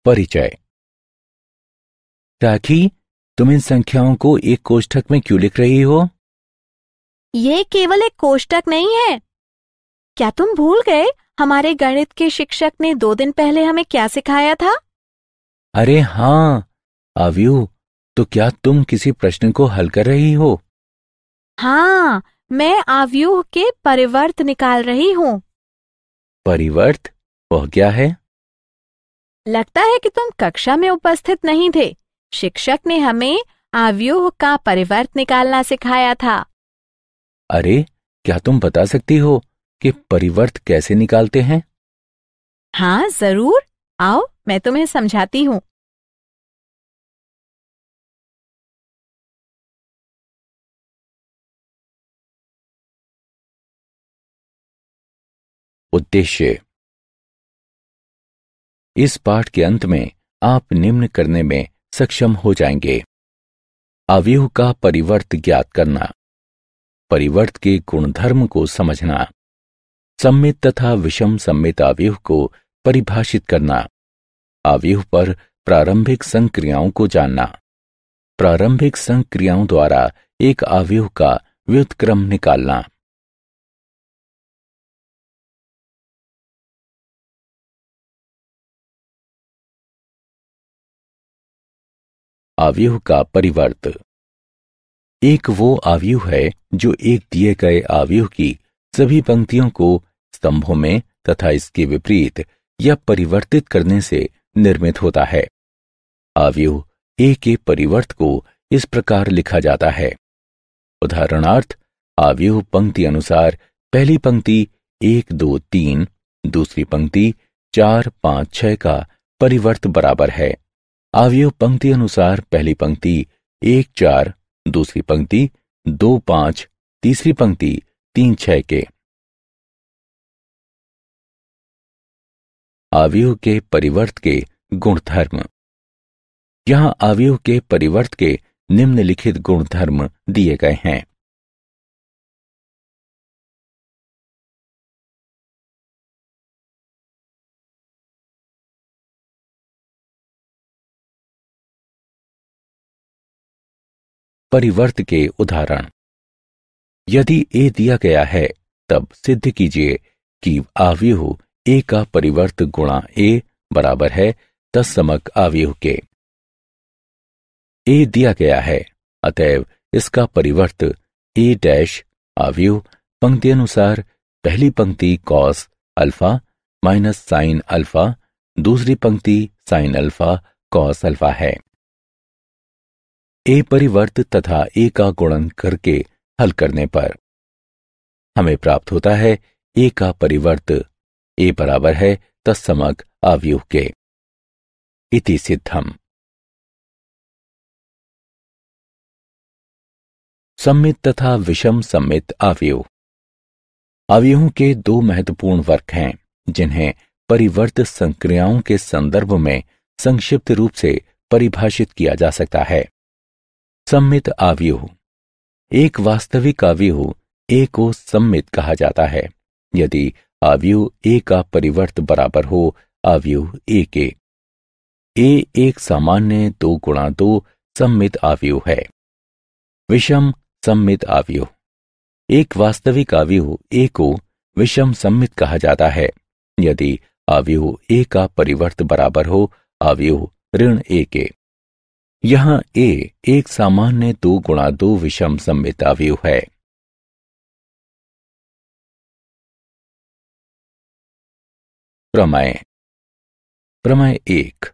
परिचय। टाकी, तुम इन संख्याओं को एक कोष्ठक में क्यों लिख रही हो? ये केवल एक कोष्ठक नहीं है। क्या तुम भूल गए हमारे गणित के शिक्षक ने 2 दिन पहले हमें क्या सिखाया था? अरे हाँ, आव्यूह, तो क्या तुम किसी प्रश्न को हल कर रही हो? हाँ, मैं आव्यूह के परिवर्त निकाल रही हूँ। परिवर्त? वह क्या है? लगता है कि तुम कक्षा में उपस्थित नहीं थे। शिक्षक ने हमें आव्यूह का परिवर्त निकालना सिखाया था। अरे, क्या तुम बता सकती हो कि परिवर्त कैसे निकालते हैं? हाँ जरूर, आओ मैं तुम्हें समझाती हूँ। उद्देश्य। इस पाठ के अंत में आप निम्न करने में सक्षम हो जाएंगे। अवयव का परिवर्त ज्ञात करना, परिवर्त के गुणधर्म को समझना, सम्मित तथा विषम सम्मित अवयव को परिभाषित करना, अवयव पर प्रारंभिक संक्रियाओं को जानना, प्रारंभिक संक्रियाओं द्वारा एक अवयव का व्युत्क्रम निकालना। अवयव का परिवर्त। एक वो अवयव है जो एक दिए गए अवयव की सभी पंक्तियों को स्तंभों में तथा इसके विपरीत या परिवर्तित करने से निर्मित होता है। अवयव ए के परिवर्त को इस प्रकार लिखा जाता है। उदाहरणार्थ, अवयव पंक्ति अनुसार पहली पंक्ति 1 2 3, दूसरी पंक्ति 4 5 6 का परिवर्त बराबर है अवयव पंक्ति अनुसार पहली पंक्ति 1 4, दूसरी पंक्ति 2 5, तीसरी पंक्ति 3 6 के। अवयव के परिवर्त के गुणधर्म। यहां अवयव के परिवर्त के निम्नलिखित गुणधर्म दिए गए हैं। परिवर्त के उदाहरण। यदि ए दिया गया है तब सिद्ध कीजिए कि अवयव ए का परिवर्त गुणा ए बराबर है तत्समक अवयव के। ए दिया गया है, अतएव इसका परिवर्त ए डैश अवयव पंक्ति अनुसार पहली पंक्ति cos alpha minus sine alpha, दूसरी पंक्ति साइन अल्फा कॉस अल्फा है। ए परिवर्त तथा ए का गुणन करके हल करने पर हमें प्राप्त होता है ए का परिवर्त ए बराबर है तत्समक अवयव के। इति सिद्धम। सम्मित तथा विषम सम्मित अवयव। अवयवों के 2 महत्वपूर्ण वर्ग हैं जिन्हें परिवर्त संक्रियाओं के संदर्भ में संक्षिप्त रूप से परिभाषित किया जा सकता है। सम्मित अवयव। एक वास्तविक अवयव ए को सम्मित कहा जाता है यदि अवयव ए का परिवर्त बराबर हो अवयव ए के। ए एक सामान्य 2 गुणा 2 सम्मित अवयव है। विषम सम्मित अवयव। एक वास्तविक अवयव ए को विषम सम्मित कहा जाता है यदि अवयव ए का परिवर्त बराबर हो अवयव ऋण ए के। यहां ए एक सामान्य 2 गुणा 2 विषम सम्मित अवयव है। प्रमेय। प्रमेय 1।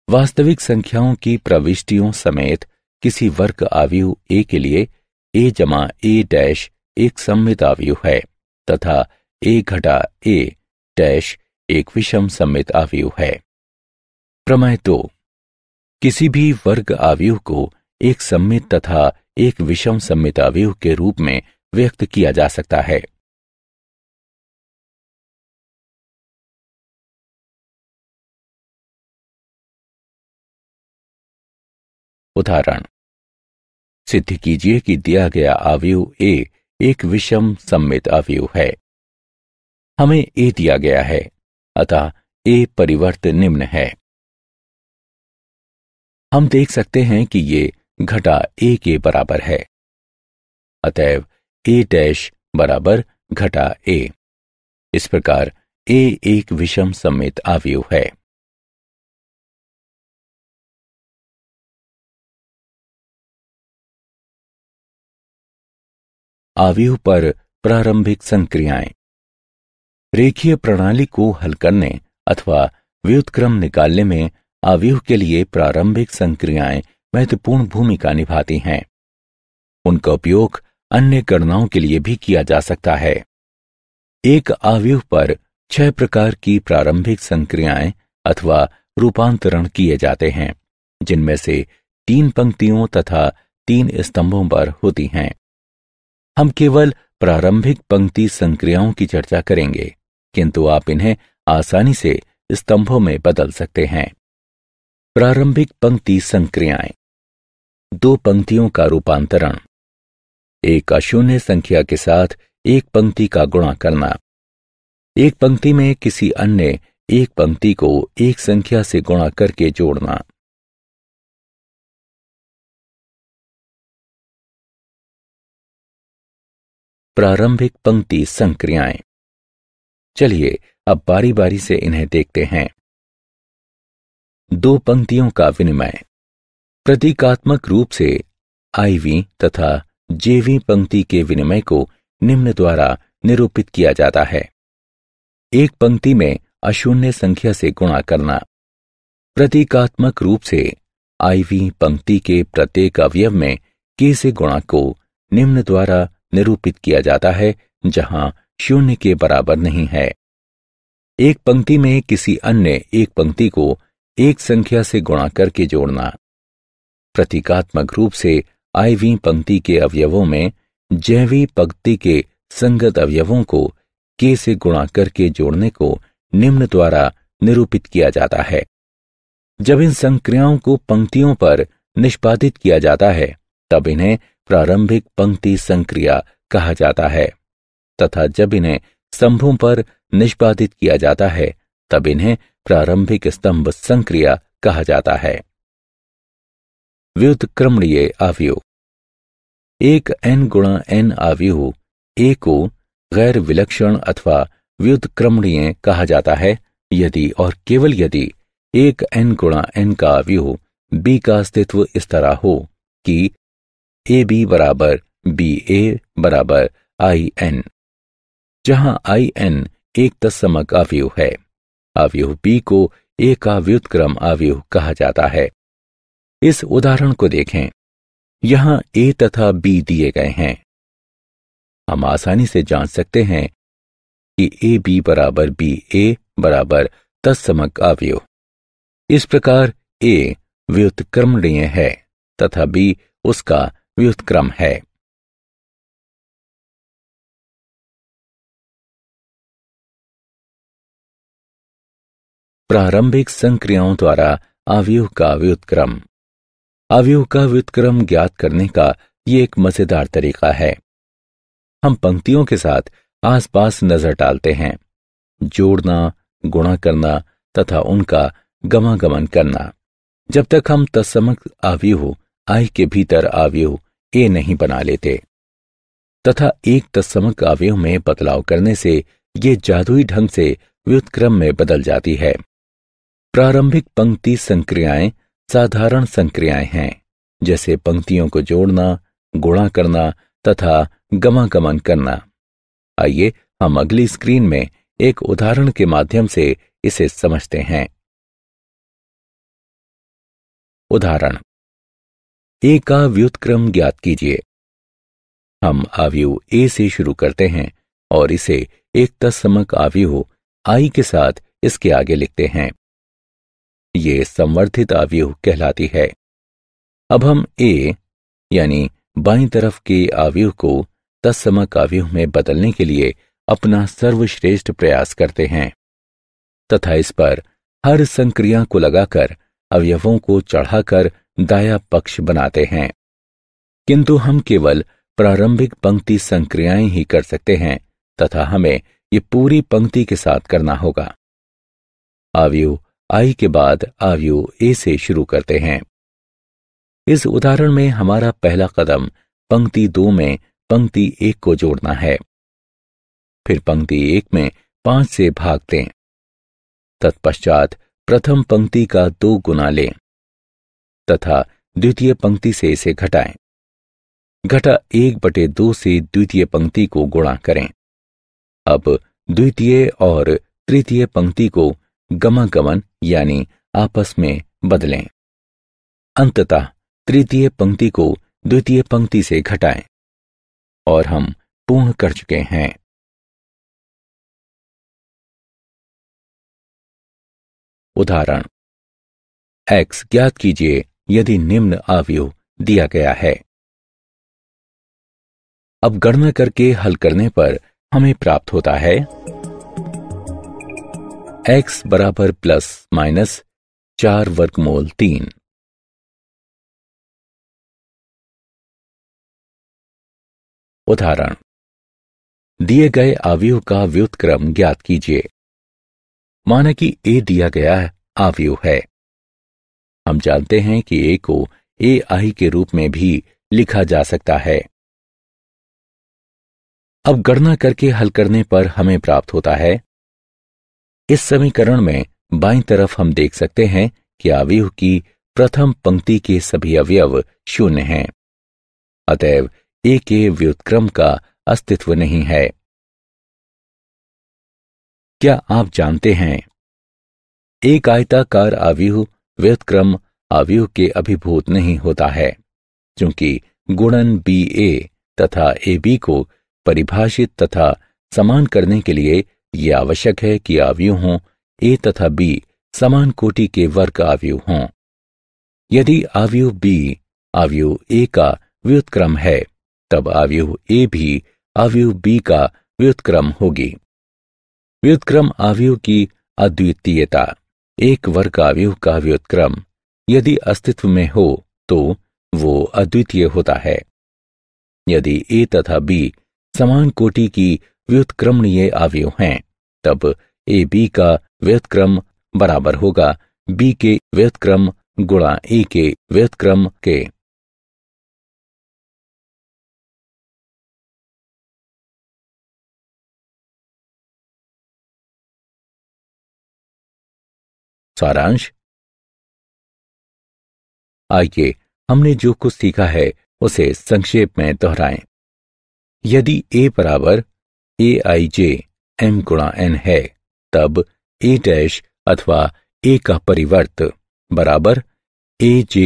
वास्तविक संख्याओं की प्रविष्टियों समेत किसी वर्ग अवयव ए के लिए ए जमा ए डैश एक सम्मित अवयव है तथा ए घटा ए डैश एक विषम सम्मित अवयव है। प्रमेय 2। किसी भी वर्ग अवयव को एक सम्मित तथा एक विषम सम्मित अवयव के रूप में व्यक्त किया जा सकता है। उदाहरण। सिद्ध कीजिए कि दिया गया अवयव ए एक विषम सम्मित अवयव है। हमें ए दिया गया है, अतः ए परिवर्त निम्न है। हम देख सकते हैं कि ये घटा a के बराबर है। अतएव a डैश बराबर घटा a। इस प्रकार a एक विषम सममित अवयव है। अवयव पर प्रारंभिक संक्रियाएं। रेखीय प्रणाली को हल करने अथवा व्युत्क्रम निकालने में अवयव के लिए प्रारंभिक संक्रियाएं महत्वपूर्ण भूमिका निभाती हैं। उनका उपयोग अन्य गणनाओं के लिए भी किया जा सकता है। एक अवयव पर 6 प्रकार की प्रारंभिक संक्रियाएं अथवा रूपांतरण किए जाते हैं, जिनमें से 3 पंक्तियों तथा 3 स्तंभों पर होती हैं। हम केवल प्रारंभिक पंक्ति संक्रियाओं की चर्चा करेंगे, किंतु आप इन्हें आसानी से स्तंभों में बदल सकते हैं। प्रारंभिक पंक्ति संक्रियाएं। 2 पंक्तियों का रूपांतरण। एक अशून्य संख्या के साथ एक पंक्ति का गुणा करना। एक पंक्ति में किसी अन्य एक पंक्ति को एक संख्या से गुणा करके जोड़ना। प्रारंभिक पंक्ति संक्रियाएं। चलिए अब बारी बारी से इन्हें देखते हैं। 2 पंक्तियों का विनिमय। प्रतीकात्मक रूप से आईवी तथा जेवी पंक्ति के विनिमय को निम्न द्वारा निरूपित किया जाता है। एक पंक्ति में अशून्य संख्या से गुणा करना। प्रतीकात्मक रूप से आईवी पंक्ति के प्रत्येक अवयव में के से गुणा को निम्न द्वारा निरूपित किया जाता है, जहां शून्य के बराबर नहीं है। एक पंक्ति में किसी अन्य एक पंक्ति को एक संख्या से गुणा करके जोड़ना। प्रतीकात्मक रूप से आईवी पंक्ति के अवयवों में जैवी पंक्ति के संगत अवयवों को के से गुणा करके जोड़ने को निम्न द्वारा निरूपित किया जाता है। जब इन संक्रियाओं को पंक्तियों पर निष्पादित किया जाता है, तब इन्हें प्रारंभिक पंक्ति संक्रिया कहा जाता है, तथा जब इन्हें स्तंभों पर निष्पादित किया जाता है, तब इन्हें प्रारंभिक स्तंभ संक्रिया कहा जाता है। व्युत्क्रमणीय अवयव। एक n गुणा n अवयव a को गैर विलक्षण अथवा व्युत्क्रमणीय कहा जाता है यदि और केवल यदि एक n गुणा n का अवयव b का अस्तित्व इस तरह हो कि ab बराबर ba बराबर in, जहां in एक तत्समक अवयव है। अवयव b को a का व्युत्क्रम अवयव कहा जाता है। इस उदाहरण को देखें। यहां a तथा b दिए गए हैं। हम आसानी से जांच सकते हैं कि ab बराबर ba बराबर तत्समक अवयव। इस प्रकार a व्युत्क्रमणीय है तथा b उसका व्युत्क्रम है। प्रारंभिक संक्रियाओं द्वारा अवयव का व्युत्क्रम। अवयव का व्युत्क्रम ज्ञात करने का ये एक मजेदार तरीका है। हम पंक्तियों के साथ आसपास नजर डालते हैं, जोड़ना, गुणा करना तथा उनका गमागमन करना, जब तक हम तत्समक अवयव I के भीतर अवयव A नहीं बना लेते, तथा एक तत्समक अवयव में बदलाव करने से ये जादुई ढंग से व्युत्क्रम में बदल जाती है। प्रारंभिक पंक्ति संक्रियाएं साधारण संक्रियाएं हैं, जैसे पंक्तियों को जोड़ना, गुणा करना तथा गमागमन करना। आइए हम अगली स्क्रीन में एक उदाहरण के माध्यम से इसे समझते हैं। उदाहरण। A का व्युत्क्रम ज्ञात कीजिए। हम अवयव A से शुरू करते हैं और इसे एक तत्समक अवयव I के साथ इसके आगे लिखते हैं। ये संवर्धित अवयव कहलाती है। अब हम A यानी बाईं तरफ के अवयव को तत्समक अवयव में बदलने के लिए अपना सर्वश्रेष्ठ प्रयास करते हैं तथा इस पर हर संक्रिया को लगाकर अवयवों को चढ़ाकर दाया पक्ष बनाते हैं। किंतु हम केवल प्रारंभिक पंक्ति संक्रियाएं ही कर सकते हैं तथा हमें ये पूरी पंक्ति के साथ करना होगा। अवयव I के बाद अवयव A से शुरू करते हैं। इस उदाहरण में हमारा पहला कदम पंक्ति 2 में पंक्ति 1 को जोड़ना है। फिर पंक्ति 1 में 5 से भाग दें। तत्पश्चात प्रथम पंक्ति का 2 गुना लें तथा द्वितीय पंक्ति से इसे घटाएं। घटा 1/2 से द्वितीय पंक्ति को गुणा करें। अब द्वितीय और तृतीय पंक्ति को गमागमन यानी आपस में बदलें। अंततः तृतीय पंक्ति को द्वितीय पंक्ति से घटाएं और हम पूर्ण कर चुके हैं। उदाहरण x ज्ञात कीजिए यदि निम्न आव्यूह दिया गया है। अब गणना करके हल करने पर हमें प्राप्त होता है x बराबर प्लस माइनस 4 वर्गमूल 3। उदाहरण दिए गए आव्यूह का व्युत्क्रम ज्ञात कीजिए। माना कि a दिया गया आव्यूह है। हम जानते हैं कि a को ai के रूप में भी लिखा जा सकता है। अब गणना करके हल करने पर हमें प्राप्त होता है। इस समीकरण में बाईं तरफ हम देख सकते हैं कि आव्यूह की प्रथम पंक्ति के सभी अवयव 0 हैं। अतएव a के व्युत्क्रम का अस्तित्व नहीं है। क्या आप जानते हैं एक आयताकार आव्यूह व्युत्क्रम आव्यूह के अभिभूत नहीं होता है, क्योंकि गुणन ba तथा ab को परिभाषित तथा समान करने के लिए यह आवश्यक है कि आव्यूहों a तथा b समान कोटि के वर्ग आव्यूह हों। यदि आव्यूह b आव्यूह a का व्युत्क्रम है, तब आव्यूह a भी आव्यूह b का व्युत्क्रम होगी। व्युत्क्रम आव्यूह की अद्वितीयता। एक वर्ग आव्यूह का व्युत्क्रम यदि अस्तित्व में हो तो वो अद्वितीय होता है। यदि a तथा b समान कोटि की व्युत्क्रमणीय आव्यूह हैं, तब ab का व्युत्क्रम बराबर होगा b के व्युत्क्रम गुणा a के व्युत्क्रम के। सारांश। आइए हमने जो कुछ सीखा है उसे संक्षेप में दोहराएं। यदि a बराबर aij m गुणा n है, तब a डैश अथवा a का परिवर्त बराबर aj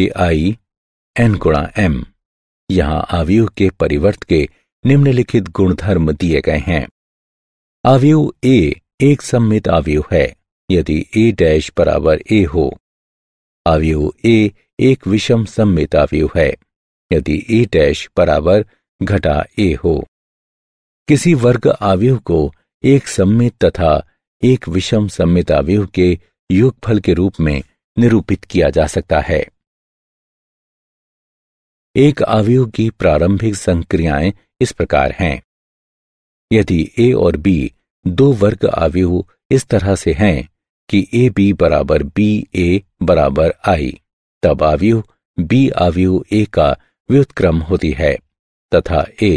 n गुणा m। यहां आव्यूह के परिवर्त के निम्नलिखित गुणधर्म दिए गए हैं। आव्यूह a एक सममित आव्यूह है यदि a डैश बराबर a हो। आव्यूह a एक विषम सममित आव्यूह है यदि a डैश बराबर घटा a हो। किसी वर्ग आव्यूह को एक सममित तथा एक विषम सममित आव्यूह के योगफल के रूप में निरूपित किया जा सकता है। एक आव्यूह की प्रारंभिक संक्रियाएं इस प्रकार हैं। यदि a और b दो वर्ग आव्यूह इस तरह से हैं कि ab बराबर ba बराबर i, तब आव्यूह b आव्यूह a का व्युत्क्रम होती है तथा a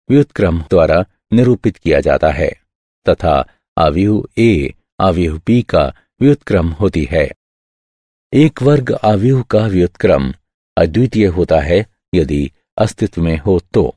व्युत्क्रम द्वारा निरूपित किया जाता है तथा आव्यूह a आव्यूह b का व्युत्क्रम होती है। एक वर्ग आव्यूह का व्युत्क्रम अद्वितीय होता है यदि अस्तित्व में हो तो।